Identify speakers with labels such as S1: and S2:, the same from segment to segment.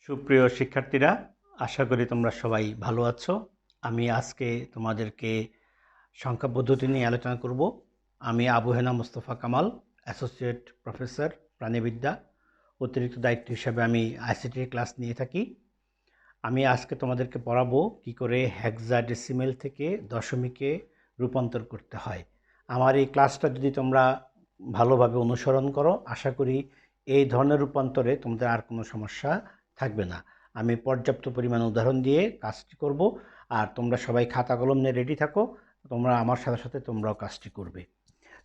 S1: সুপ্রিয় শিক্ষার্থীরা, আশা করি তোমরা সবাই ভালো আছো। আমি আজকে তোমাদেরকে সংখ্যা পদ্ধতি নিয়ে আলোচনা করব। আমি আবু হেনা মোস্তফা কামাল, অ্যাসোসিয়েট প্রফেসর প্রাণীবিদ্যা। অতিরিক্ত দায়িত্ব হিসাবে আমি আইসিটির ক্লাস নিয়ে থাকি। আমি আজকে তোমাদেরকে পড়াবো কি করে হেক্সাডেসিমেল থেকে দশমিকে রূপান্তর করতে হয়। আমার এই ক্লাসটা যদি তোমরা ভালোভাবে অনুসরণ করো, আশা করি এই ধরনের রূপান্তরে তোমাদের আর কোনো সমস্যা থাকবে না। আমি পর্যাপ্ত পরিমাণ উদাহরণ দিয়ে কাজটি করব, আর তোমরা সবাই খাতা কলম নিয়ে রেডি থাকো। তোমরা আমার সাথে সাথে তোমরাও কাজটি করবে।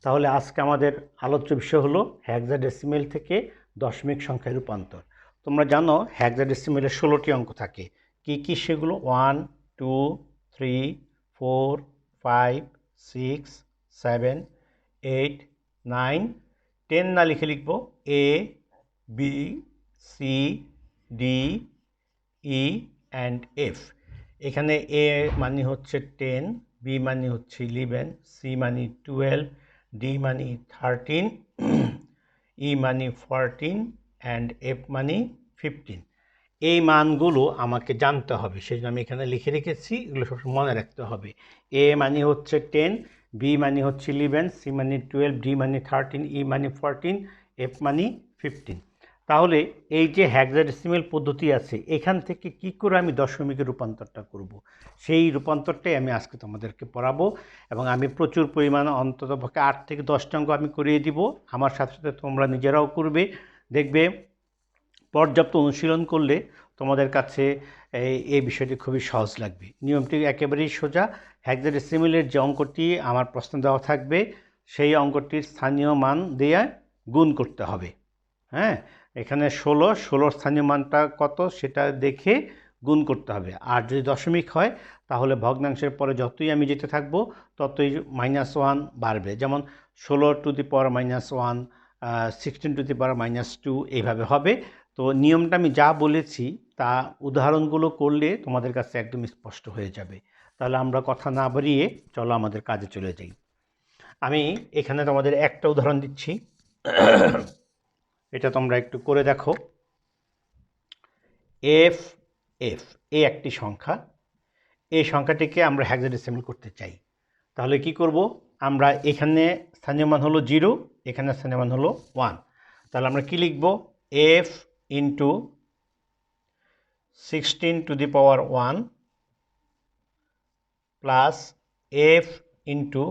S1: তাহলে আজকে আমাদের আলোচ্য বিষয় হলো হেক্সাডেসিমেল থেকে দশমিক সংখ্যায় রূপান্তর। তোমরা জানো হেক্সাডেসিমেলে 16টি অঙ্ক থাকে। কি কি সেগুলো? 1, 2, 3, 4, 5, 6, 7, 8, 9, 10 না লিখে লিখব A, B, C, D, E and F। এখানে A মানে হচ্ছে 10, B মানে হচ্ছে 11, C মানে 12, D মানে 13, E মানে 14 অ্যান্ড F মানে 15। এই মানগুলো আমাকে জানতে হবে, সেই জন্য আমি এখানে লিখে রেখেছি। এগুলো সবসময় মনে রাখতে হবে। A মানে হচ্ছে 10, B মানে হচ্ছে 11, C মানে 12, D মানে 13, E মানে 14, F মানে 15। তাহলে এই যে হেক্সাডেসিমেল পদ্ধতি আছে, এখান থেকে কি করে আমি দশমিকের রূপান্তরটা করব, সেই রূপান্তরটাই আমি আজকে তোমাদেরকে পড়াবো। এবং আমি প্রচুর পরিমাণে অন্ততপক্ষে 8 থেকে 10টা অঙ্ক আমি করিয়ে দিব। আমার সাথে সাথে তোমরা নিজেরাও করবে। দেখবে পর্যাপ্ত অনুশীলন করলে তোমাদের কাছে এই বিষয়টি খুবই সহজ লাগবে। নিয়মটি একেবারেই সোজা। হেক্সাডেসিমেলের যে অঙ্কটি আমার প্রশ্ন দেওয়া থাকবে, সেই অঙ্কটির স্থানীয় মান দিয়ে গুণ করতে হবে। হ্যাঁ, এখানে 16 স্থানীয় মানটা কত সেটা দেখে গুণ করতে হবে। আর যদি দশমিক হয় তাহলে ভগ্নাংশের পরে যতই আমি যেতে থাকবো ততই -1 বাড়বে। যেমন 16⁻⁻1, 16⁻², এইভাবে হবে। তো নিয়মটা আমি যা বলেছি তা উদাহরণগুলো করলে তোমাদের কাছে একদম স্পষ্ট হয়ে যাবে। তাহলে আমরা কথা না বাড়িয়ে চলো আমাদের কাজে চলে যাই। আমি এখানে তোমাদের একটা উদাহরণ দিচ্ছি, এটা তোমরা একটু করে দেখো। এফ এফ এই একটি সংখ্যা, এই সংখ্যাটিকে আমরা হেক্সাডেসিমেল করতে চাই। তাহলে কি করব? আমরা এখানে স্থানীয় মান হলো 0, এখানে স্থানীয় মান হলো 1। তাহলে আমরা কি লিখব? F into 16⁻1 plus F into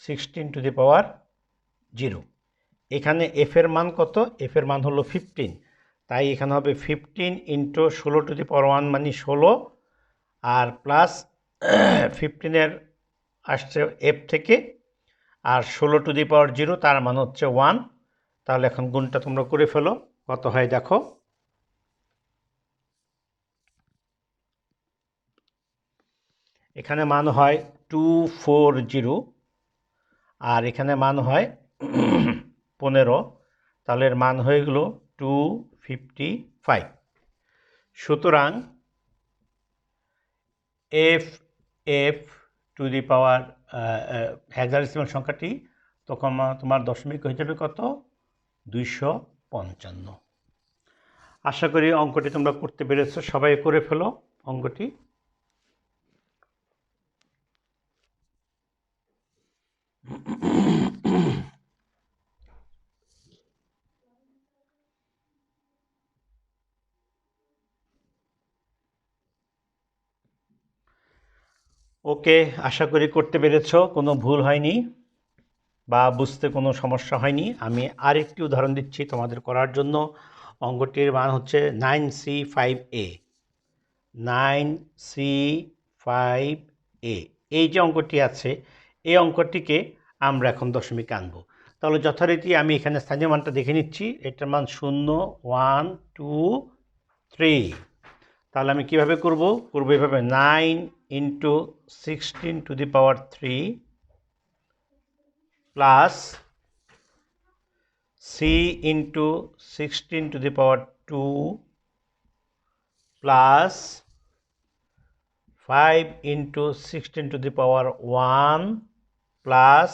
S1: 16⁻0। এখানে এফ এর মান কত? এফ এর মান হলো 15, তাই এখানে হবে 15 ইন্টু 16⁻1 মানে 16, আর প্লাস 15 আসছে এফ থেকে, আর 16⁻0 তার মান হচ্ছে 1। তাহলে এখন গুণটা তোমরা করে ফেলো, কত হয় দেখো। এখানে মান হয় 240, আর এখানে মান হয় 15, তাহলে এর মান হয়ে গেল 255। সুতরাং F F two the power hexadecimal সংখ্যাটি তখন তোমার দশমিক হয়ে যাবে কত? 255। আশা করি অঙ্কটি তোমরা করতে পেরেছো। সবাই করে ফেলো অঙ্কটি। ওকে, আশা করি করতে পেরেছো, কোনো ভুল হয়নি বা বুঝতে কোনো সমস্যা হয়নি। আমি আরেকটি উদাহরণ দিচ্ছি তোমাদের করার জন্য। অঙ্কটির মান হচ্ছে 9C5A। 9C5A এই যে অঙ্কটি আছে, এই অঙ্কটিকে আমরা এখন দশমিকে আনবো। তাহলে যথারীতি আমি এখানে স্থানীয় মানটা দেখে নিচ্ছি। এটার মান 0, 1, 2, 3। তাহলে আমি কিভাবে করব? এভাবে 9 into 16⁻3 plus C into 16⁻2 plus 5 into 16⁻1 plus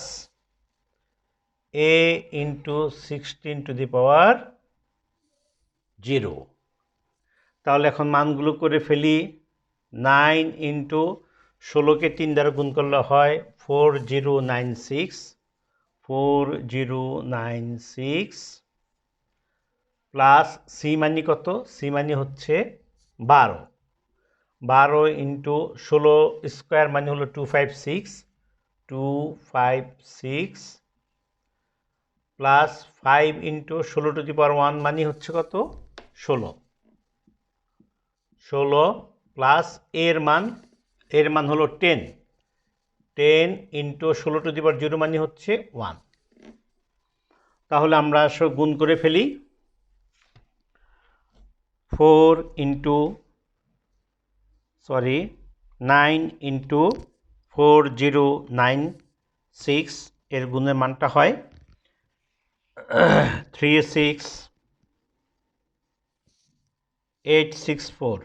S1: A into 16⁻0। তাহলে এখন মানগুলো করে ফেলি। 9 ইন্টু 16কে 3 দ্বারা গুণ করলে হয় 4096 প্লাস সি মানি কত? সি মানি হচ্ছে 12। 12 ইন্টু 16 স্কোয়ার মানে হলো 256 প্লাস 5 ইন্টু 16⁻1 মানে হচ্ছে কত? 16 প্লাস এর মান হলো 10 ইন্টু 16⁻0 মানে হচ্ছে 1। তাহলে আমরা সব গুণ করে ফেলি। 9 ইন্টু 4096 এর গুণের মানটা হয় 36864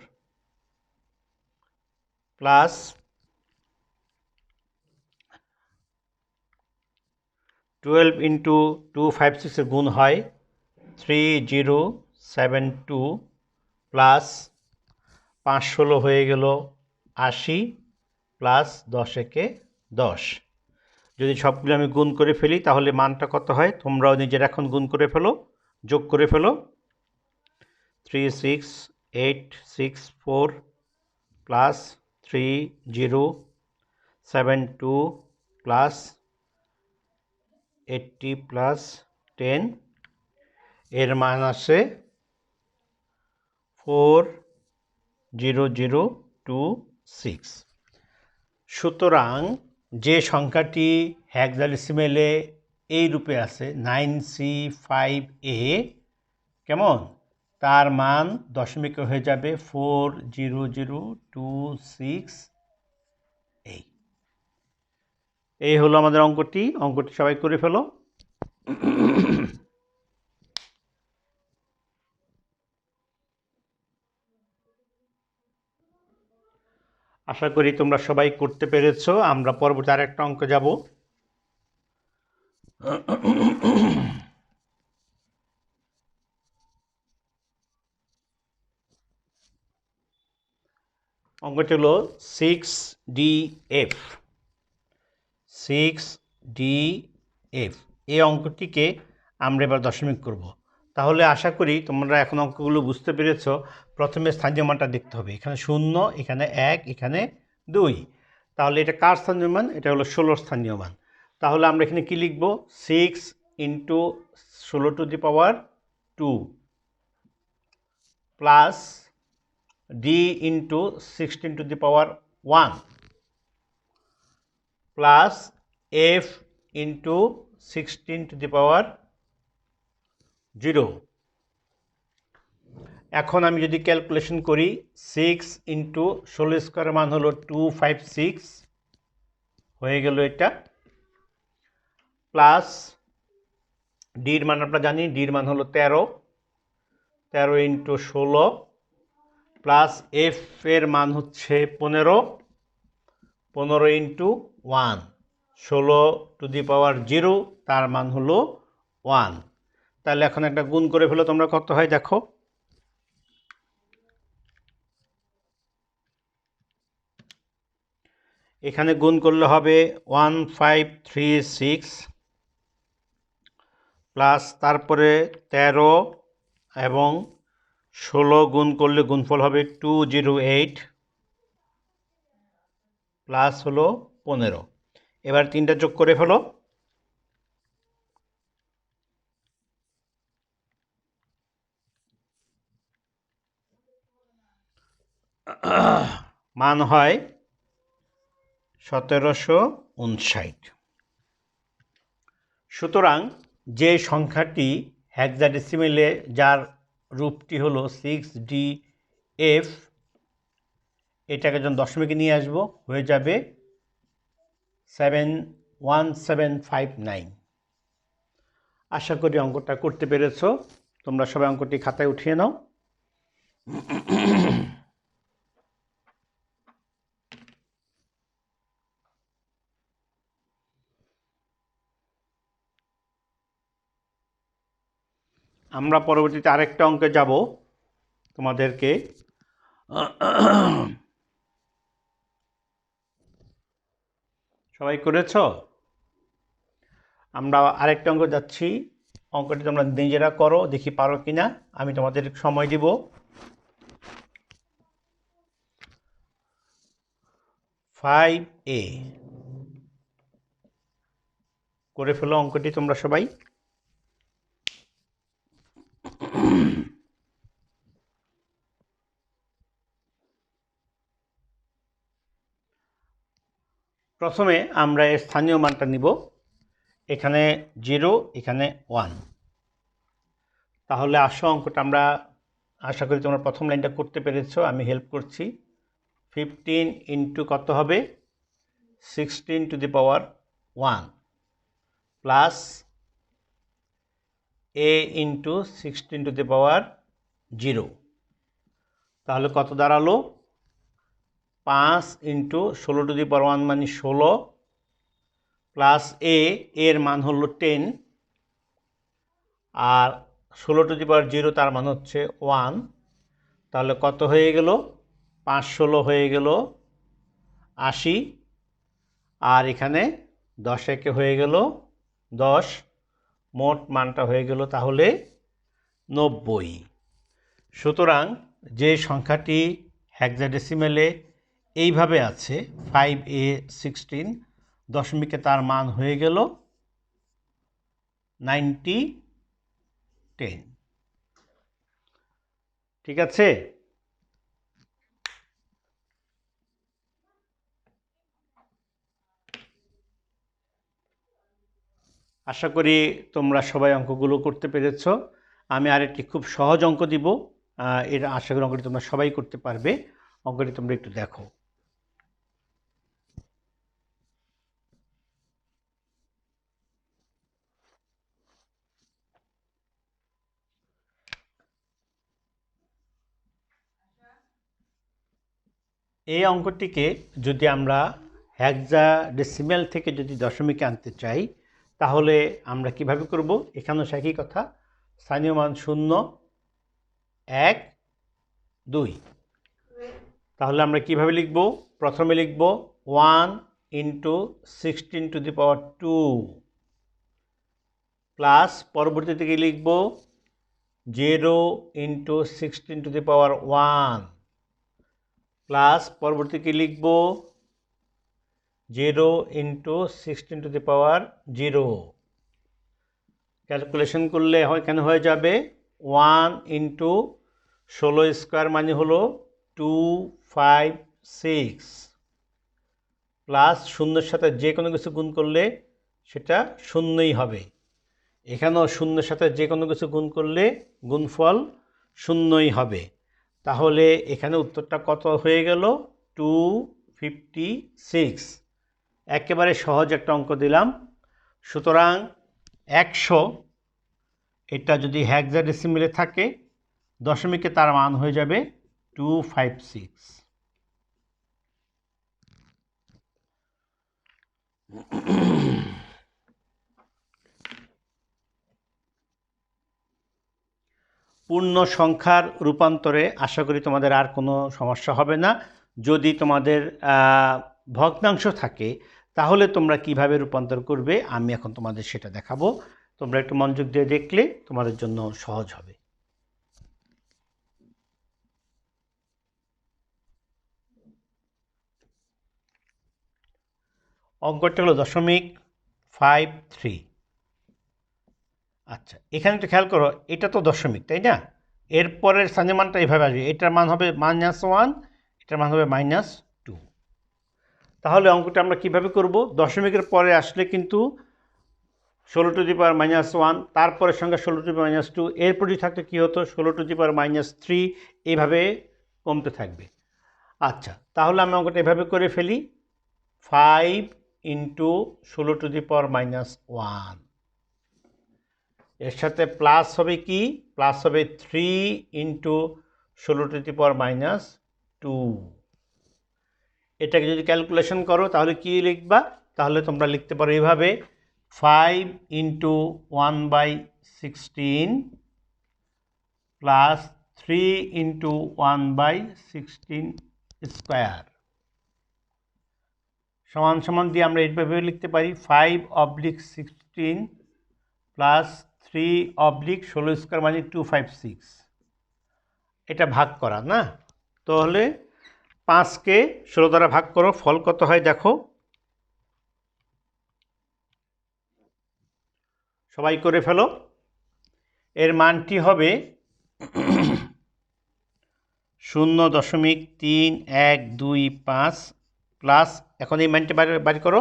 S1: প্লাস 12 ইন্টু 256 এর গুণ হয় 3072 প্লাস 5 16 হয়ে গেল 80 প্লাস 10 একে 10। যদি সবগুলো আমি গুণ করে ফেলি তাহলে মানটা কত হয়? তোমরাও নিজেরা এখন গুণ করে ফেলো, যোগ করে ফেলো। 36864 প্লাস 3072 প্লাস 80 প্লাস 10 এর মান আসে 40026। সুতরাং যে সংখ্যাটি হেক্সাডেসিমেলে এই রূপে আছে 9C5A, কেমন, তার মান দশমিকে হয়ে যাবে 40026। এই হলো আমাদের অঙ্কটি সবাই করে ফেলো। আশা করি তোমরা সবাই করতে পেরেছো। আমরা পরবর্তী আরেকটা অঙ্ক যাব। অঙ্কটি হলো 6DF। এই অঙ্কটিকে আমরা এবার দশমিক করব। তাহলে আশা করি তোমরা এখন অঙ্কগুলো বুঝতে পেরেছ। প্রথমে স্থানীয় মানটা দেখতে হবে। এখানে 0, এখানে 1, এখানে 2। তাহলে এটা কার স্থানীয় মান? এটা হলো 16 স্থানীয় মান। তাহলে আমরা এখানে কি লিখব? 6 into 16⁻2 plus D into 16⁻1 plus F into 16⁻0। এখন আমি যদি ক্যালকুলেশন করি 6 ইন্টু 16 স্কোয়ারের মান হলো 256 হয়ে গেল এটা, প্লাস ডির মান আমরা জানি, ডির মান হলো 13 ইন্টু 16 প্লাস এফ এর মান হচ্ছে 15 ইন্টু 1 16⁻0, তার মান হলো 1। তাহলে এখন একটা গুণ করে ফেলো তোমরা, কত হয় দেখো। এখানে গুণ করলে হবে 1536 প্লাস তারপরে 13 এবং 16 গুণ করলে গুণফল হবে 208 প্লাস হলো 15। এবার তিনটা যোগ করে ফেলো। মান হয় 1759। সুতরাং যে সংখ্যাটি হেক্সাডেসিমেলে যার রূপটি হলো 6DF, এটাকে যখন দশমিকে নিয়ে আসবো হয়ে যাবে 71759। আশা করি অঙ্কটা করতে পেরেছো। তোমরা সবাই অঙ্কটি খাতায় উঠিয়ে নাও। আমরা পরবর্তীতে আরেকটা অঙ্কে যাব। তোমাদেরকে সবাই করেছ? আমরা আরেকটা অঙ্ক যাচ্ছি। অঙ্কটি তোমরা নিজেরা করো, দেখি পারো কিনা। আমি তোমাদের সময় দিব। 5A করে ফেলো অঙ্কটি তোমরা সবাই। প্রথমে আমরা এর স্থানীয় মানটা নিব। এখানে 0, এখানে 1। তাহলে আসো অঙ্কটা আমরা, আশা করি তোমরা প্রথম লাইনটা করতে পেরেছো, আমি হেল্প করছি। 15 ইন্টু কত হবে? 16 to the power 1 plus a into 16 to the power 0। তাহলে কত দাঁড়ালো? 5 ইন্টু 16 টু দি পাওয়ার 1 মানে 16 প্লাস এর মান হলো 10, আর 16 টু দি পাওয়ার 0 তার মান হচ্ছে 1। তাহলে কত হয়ে গেল? 5 16 হয়ে গেল 80, আর এখানে 10 একে হয়ে গেল 10, মোট মানটা হয়ে গেল তাহলে 90। সুতরাং যে সংখ্যাটি হেক্সাডেসিমেলে এইভাবে আছে 5A16 দশমিকে, তার মান হয়ে গেল 9010। ঠিক আছে? আশা করি তোমরা সবাই অঙ্কগুলো করতে পেরেছ। আমি আরেকটি খুব সহজ অঙ্ক দিব, এটা আশা করি অঙ্কটি তোমরা সবাই করতে পারবে। অঙ্কটি তোমরা একটু দেখো। এই অঙ্কটিকে যদি আমরা হেক্সাডেসিমেল থেকে যদি দশমিকে আনতে চাই, তাহলে আমরা কিভাবে করব? এখানেও একই কথা, স্থানীয় মান 0 1 2। তাহলে আমরা কিভাবে লিখব? প্রথমে লিখব 1 into 16 to the power 2 plus পরবর্তী থেকে লিখব 0 into 16 to the power 1 plus পরবর্তীকে লিখব 0 into 16 to the power 0। Calculation করলে এখানে হয়ে যাবে 1 ইন্টু 16 স্কোয়ার মানে হলো 256 প্লাস শূন্যের সাথে যে কোনো কিছু গুণ করলে সেটা শূন্যই হবে। এখানেও শূন্যের সাথে যে কোনো কিছু গুণ করলে গুণফল শূন্যই হবে। তাহলে এখানে উত্তরটা কত হয়ে গেল? 256। একেবারে সহজ একটা অঙ্ক দিলাম। সুতরাং 100 এটা যদি হেক্সাডেসিমেলে থাকে দশমিকে, তার মান হয়ে যাবে 256। পূর্ণ সংখ্যার রূপান্তরে আশা করি তোমাদের আর কোনো সমস্যা হবে না। যদি তোমাদের ভগ্নাংশ থাকে তাহলে তোমরা কিভাবে রূপান্তর করবে আমি এখন তোমাদের সেটা দেখাবো। তোমরা একটু মনোযোগ দিয়ে দেখলে তোমাদের জন্য সহজ হবে। অঙ্কটা হলো 0.53। আচ্ছা, এখানে একটু খেয়াল করো, এটা তো দশমিক, তাই না? এরপরের স্থানীয় মানটা এইভাবে আসবে, এটার মান হবে -1, এটার মান হবে -2। তাহলে অঙ্কটা আমরা কিভাবে করব? দশমিকের পরে আসলে কিন্তু 16 টু দি পাওয়ার -1, তারপরের সংখ্যা 16 টু দি পাওয়ার -2, এরপর যদি থাকতো কী হতো? 16 টু দি পাওয়ার -3, এইভাবে কমতে থাকবে। আচ্ছা, তাহলে আমি অঙ্কটা এভাবে করে ফেলি, 5 ইন্টু 16 টু দি পাওয়ার -1, এর সাথে প্লাস হবে কি? প্লাস হবে 3 ইন্টু 16 টু দি পাওয়ার -2। এটাকে যদি ক্যালকুলেশন করো তাহলে কি লিখবা? তাহলে তোমরা লিখতে পারো এইভাবে, 5 ইন্টু 1/16 প্লাস 3 ইন্টু 1/16 স্কোয়ার সমান সমান দিয়ে আমরা এইভাবে লিখতে পারি 5/16 প্লাস 3/16 স্কোয়ার মানে 256। এটা ভাগ করা না, তাহলে 5কে 16 দ্বারা ভাগ করো, ফল কত হয় দেখো। সবাই করে ফেলো। এর মানটি হবে 0.3125 প্লাস, এখন এই মানটি বাড়ি করো,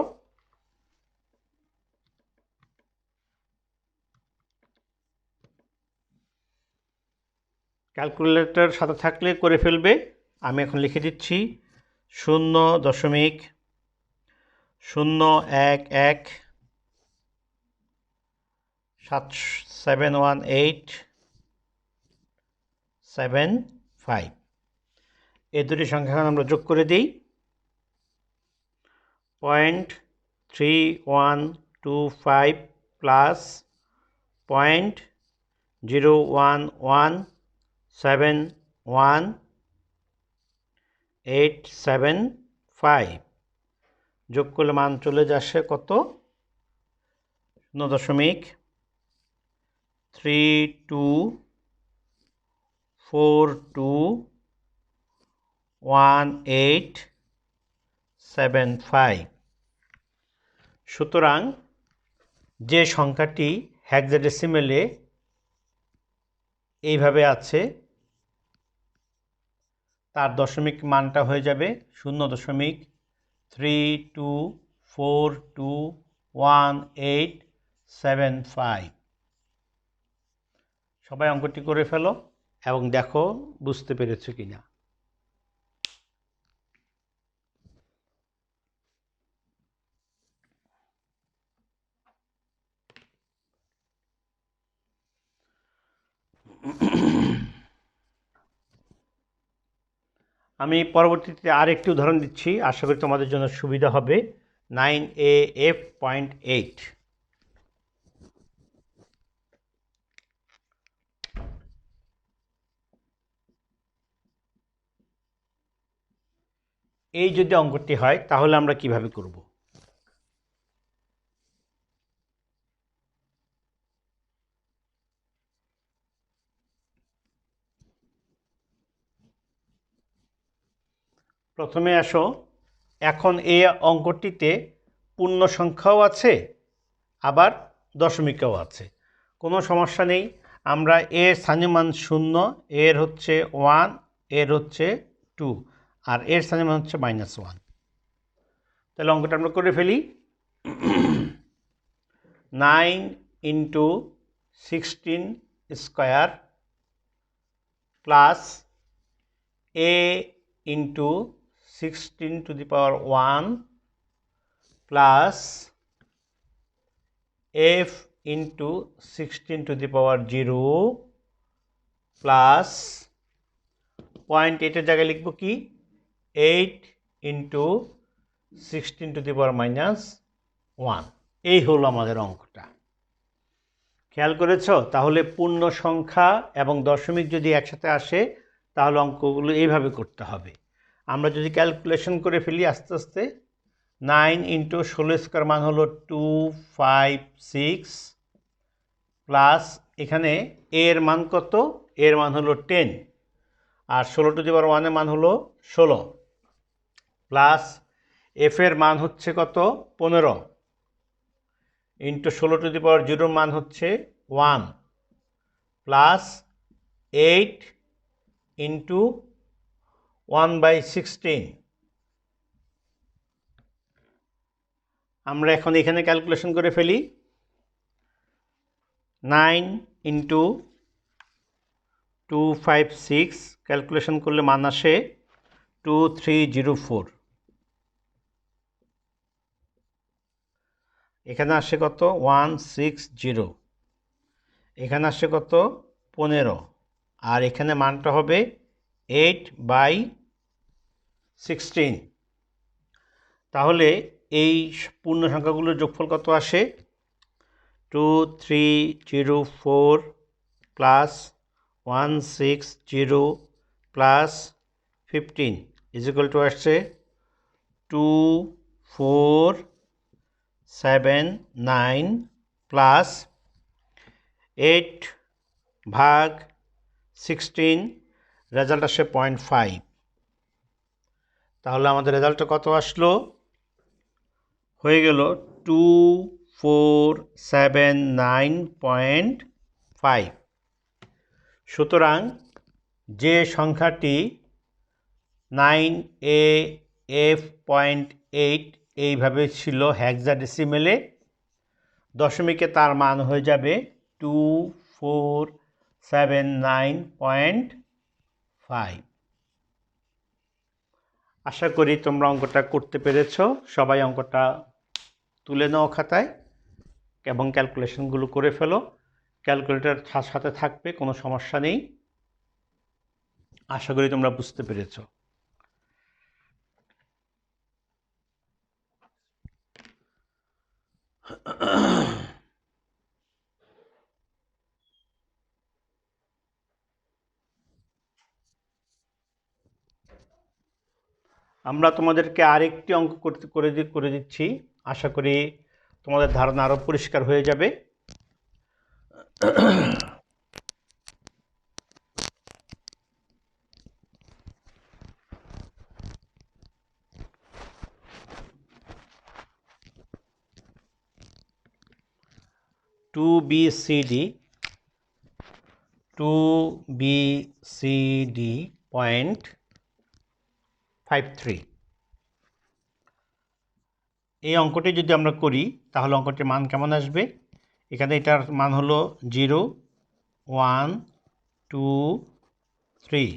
S1: ক্যালকুলেটর সাথে থাকলে করে ফেলবে। আমি এখন লিখে দিচ্ছি 0.11771875। এই দুটি সংখ্যা আমরা যোগ করে দিই। 0.3125 প্লাস 0.01171,875 যোগ করলে মান চলে যাচ্ছে কত? 0.32421875। সুতরাং যে সংখ্যাটি হেক্সাডেসিমেলে এইভাবে আছে তার দশমিক মানটা হয়ে যাবে 0.32421875। সবাই অঙ্কটি করে ফেলো এবং দেখো বুঝতে পেরেছো কিনা। আমি পরবর্তীতে আরেকটি উদাহরণ দিচ্ছি, আশা করি তোমাদের জন্য সুবিধা হবে। 9AF.8 এই যদি অঙ্কটি হয় তাহলে আমরা কিভাবে করব? প্রথমে আসো, এখন এই অঙ্কটিতে পূর্ণ সংখ্যাও আছে আবার দশমিকও আছে, কোনো সমস্যা নেই। আমরা এর স্থানীয় মান 0, এর হচ্ছে 1, এর হচ্ছে 2 আর এর স্থানীয় মান হচ্ছে -1। তাহলে অঙ্কটা আমরা করে ফেলি। 9 into 16 square plus a into 16 to the power 1 plus f into 16 to the power 0 plus point 8-এর জায়গায় লিখব কি 8 ইন্টু 16 to the power -1। এই হলো আমাদের অঙ্কটা। খেয়াল করেছো? তাহলে পূর্ণ সংখ্যা এবং দশমিক যদি একসাথে আসে তাহলে অঙ্কগুলো এইভাবে করতে হবে। আমরা যদি ক্যালকুলেশন করে ফেলি আস্তে আস্তে, 9 ইন্টু 16 স্কোয়ার মান হলো 256 প্লাস এখানে এর মান কত? এর মান হলো 10 আর 16 টু দি পাওয়ার 1 এর মান হলো 16 প্লাস এফ এর মান হচ্ছে কত? 15 ইন্টু 16 টু দি পাওয়ার 0 মান হচ্ছে 1 প্লাস 8 ইন্টু 1/16। আমরা এখন এখানে ক্যালকুলেশন করে ফেলি। 9 ইন্টু 256 ক্যালকুলেশন করলে মান আসে 2304। এখানে আসে কত? 160। এখানে আসে কত? 15 আর এখানে মানটা হবে 8/16। তাহলে এই পূর্ণ সংখ্যাগুলোর যোগফল কত আসে? 2304 plus 160 plus 15 is equal to আসছে 2479 প্লাস 8 ভাগ 16, রেজাল্ট আসে 0.5। তাহলে আমাদের রেজাল্টটা কত আসলো? হয়ে গেল 2479.5। সুতরাং যে সংখ্যাটি 9AF.8 এইভাবে ছিল হেক্সাডেসিমেলে, দশমিকে তার মান হয়ে যাবে 2479.5। আশা করি তোমরা অঙ্কটা করতে পেরেছ। সবাই অঙ্কটা তুলে নাও খাতায় এবং ক্যালকুলেশনগুলো করে ফেলো। ক্যালকুলেটর সাথে থাকবে, কোনো সমস্যা নেই। আশা করি তোমরা বুঝতে পেরেছ। আমরা তোমাদেরকে আরেকটি অঙ্ক করে দিচ্ছি। আশা করি তোমাদের ধারণা আরও পরিষ্কার হয়ে যাবে। Two BCD point 53। এই অঙ্কটি যদি আমরা করি তাহলে অঙ্কটির মান কেমন আসবে? এখানে এটার মান হলো 0, 1, 2, 3।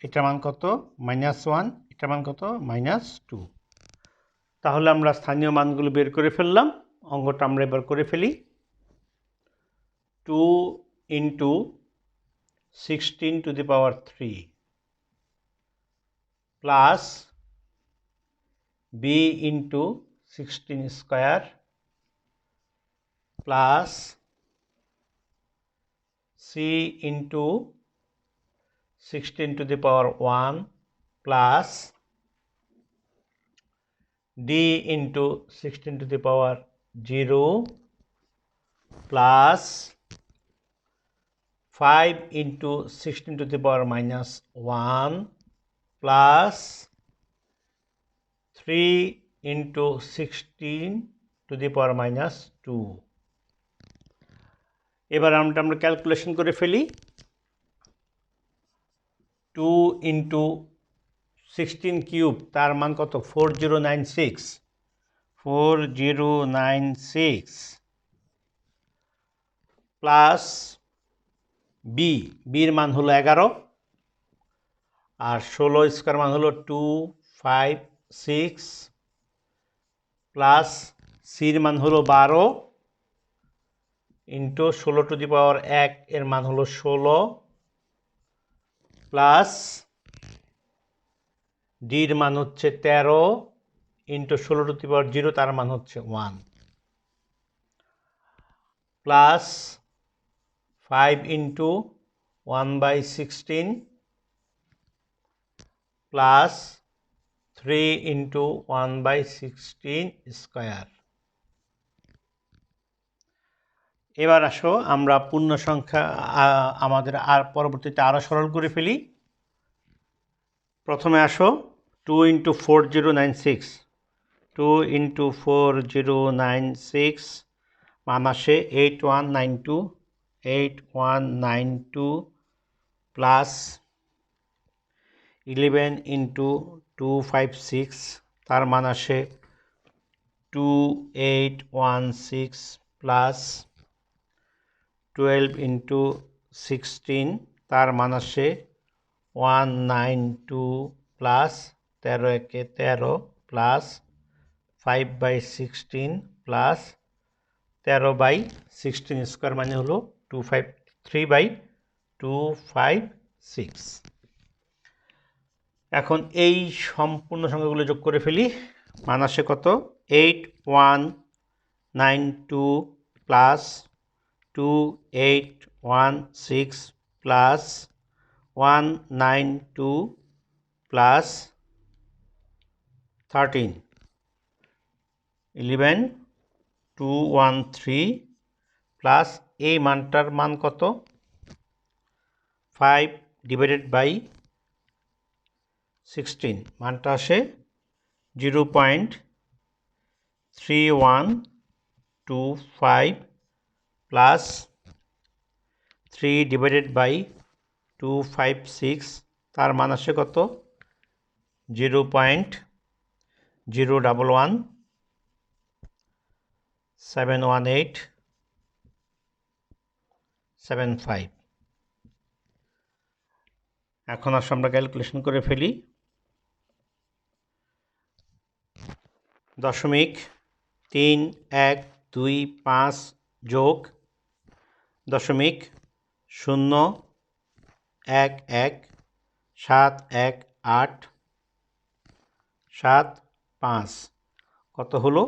S1: এটার মান কত? -1। এটার মান কত? -2। তাহলে আমরা স্থানীয় মানগুলো বের করে ফেললাম। অঙ্কটা আমরা এবার করে ফেলি। 2 × 16³ plus b × 16² plus c × 16⁻1 plus d × 16⁻0 plus 5 × 16⁻1 plus 3 × 16⁻2। এবার আমরা ক্যালকুলেশন করে ফেলি। 2 × 16³ তার মান কত? 4096 প্লাস বির মান হলো 11 আর 16² মান হলো 256 প্লাস সির মান হলো 12 ইন্টু 16⁻1 এর মান হলো 16 প্লাস ডির মান হচ্ছে 13 ইন্টু 16⁻0 তার মান হচ্ছে 1 প্লাস 5 × 1/16 প্লাস 3 × 1/16²। এবার আসো আমরা পূর্ণ সংখ্যা আমাদের আর পরবর্তীতে আরও সরল করে ফেলি। প্রথমে আসো 2 × 4096 মান আসে 8192 প্লাস 11 × 256 তার মান আসে 2816 প্লাস 12 × 16 তার মান আসে 192 প্লাস 13 × 13 প্লাস 5/16 প্লাস 13/16² মানে হলো 3/256। এখন এই সম্পূর্ণ সংখ্যাগুলো যোগ করে ফেলি। মান আসে কত? 8192 প্লাস 2816 প্লাস 192 প্লাস 13 11213 প্লাস এই মানটার মান কত 5 ডিভাইডেড বাই 16 মানটা আসে 0.3125 প্লাস 3 ডিভাইডেড বাই 256 তার মান আসে কত 0.01171871875 এখন আসলে আমরা ক্যালকুলেশন করে ফেলি 0.3125 যোগ 0.1171875 কত হলো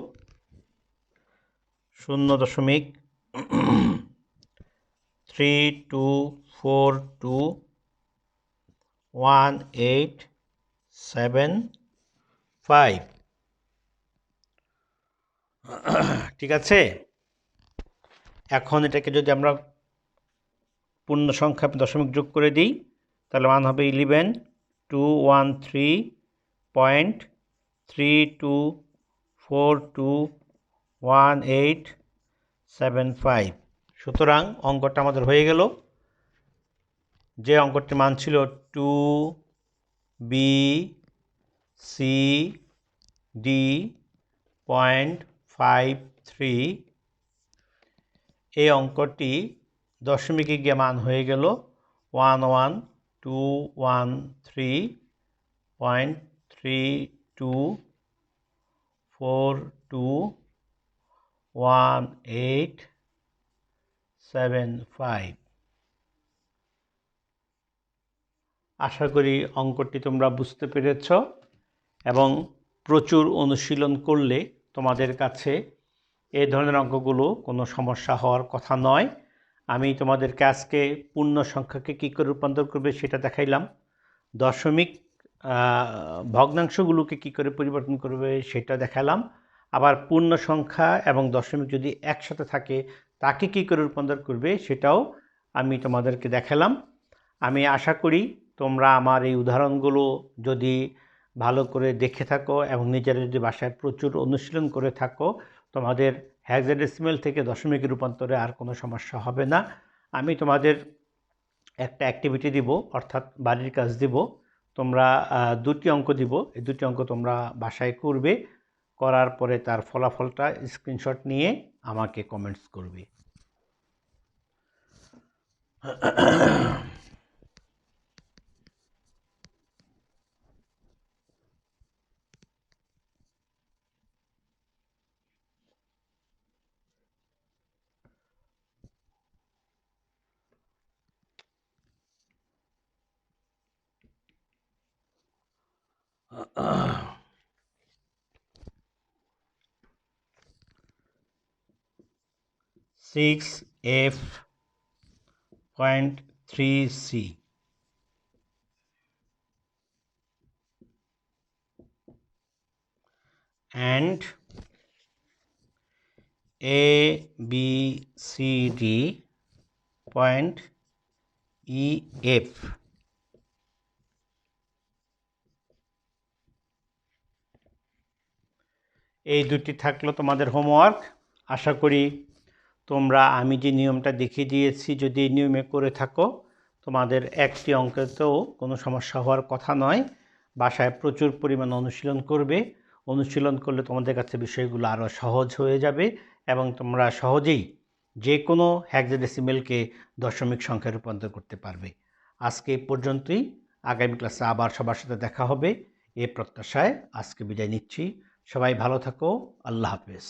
S1: 0.32421875 ঠিক আছে এখন এটাকে যদি আমরা পূর্ণ সংখ্যা দশমিক যোগ করে দিই তাহলে মান হবে 11213.32421875 সুতরাং অঙ্কটা আমাদের হয়ে গেল যে অঙ্কটির মান ছিল 2BCD.53 এই অঙ্কটি দশমিকে গিয়ে মান হয়ে গেল 11213.32421875 আশা করি অঙ্কটি তোমরা বুঝতে পেরেছ এবং প্রচুর অনুশীলন করলে তোমাদের কাছে এই ধরনের অঙ্কগুলো কোনো সমস্যা হওয়ার কথা নয় আমি তোমাদেরকে আজকে পূর্ণ সংখ্যাকে কী করে রূপান্তর করবে সেটা দেখাইলাম দশমিক ভগ্নাংশগুলোকে কী করে পরিবর্তন করবে সেটা দেখালাম আবার পূর্ণ সংখ্যা এবং দশমিক যদি একসাথে থাকে তাকে কী করে রূপান্তর করবে সেটাও আমি তোমাদেরকে দেখালাম আমি আশা করি তোমরা আমার এই উদাহরণগুলো যদি ভালো করে দেখে থাকো এবং নিজেরা যদি বাসায় প্রচুর অনুশীলন করে থাকো তোমাদের হেক্সাডেসিমাল থেকে দশমিকের রূপান্তরে আর কোনো সমস্যা হবে না আমি তোমাদের একটা অ্যাক্টিভিটি দিব অর্থাৎ বাড়ির কাজ দিব তোমরা দুটি অঙ্ক দিব এই দুটি অঙ্ক তোমরা বাসায় করবে করার পরে তার ফলাফলটা স্ক্রিনশট নিয়ে আমাকে কমেন্টস করবে 6F.3C and ABCD.EF এই দুটি থাকলো তোমাদের হোমওয়ার্ক আশা করি তোমরা আমি যে নিয়মটা দেখিয়ে দিয়েছি যদি এই নিয়মে করে থাকো তোমাদের একটি অঙ্কেতেও কোনো সমস্যা হওয়ার কথা নয় বাসায় প্রচুর পরিমাণ অনুশীলন করবে অনুশীলন করলে তোমাদের কাছে বিষয়গুলো আরও সহজ হয়ে যাবে এবং তোমরা সহজেই যে কোনো হেক্সাডেসিমেলকে দশমিক সংখ্যায় রূপান্তর করতে পারবে আজকে এই পর্যন্তই আগামী ক্লাসে আবার সবার সাথে দেখা হবে এই প্রত্যাশায় আজকে বিদায় নিচ্ছি সবাই ভালো থাকো আল্লাহ হাফেজ